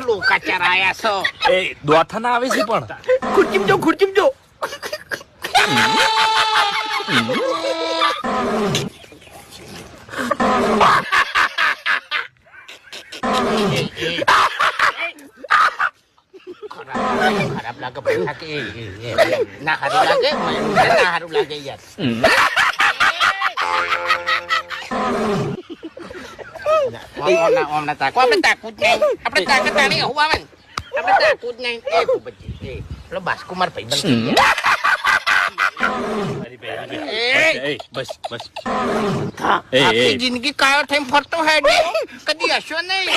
લોકાચાર આયા છો દોથા ના આવે છે પણ ખુરચીમ જો ખરાબ લાગે પૈસા કે ના સારું લાગે યાર આપણે તાકું જ નહીં આપણે તાકાત આની હું આવે ને આપણે તાકું જ નહીં એ ભૂપતજી પેલો બાસ્કુમાર ભાઈબંધ બસ આખી જિંદગી કાયો થઈને ફરતો હે કદી હશો નહીં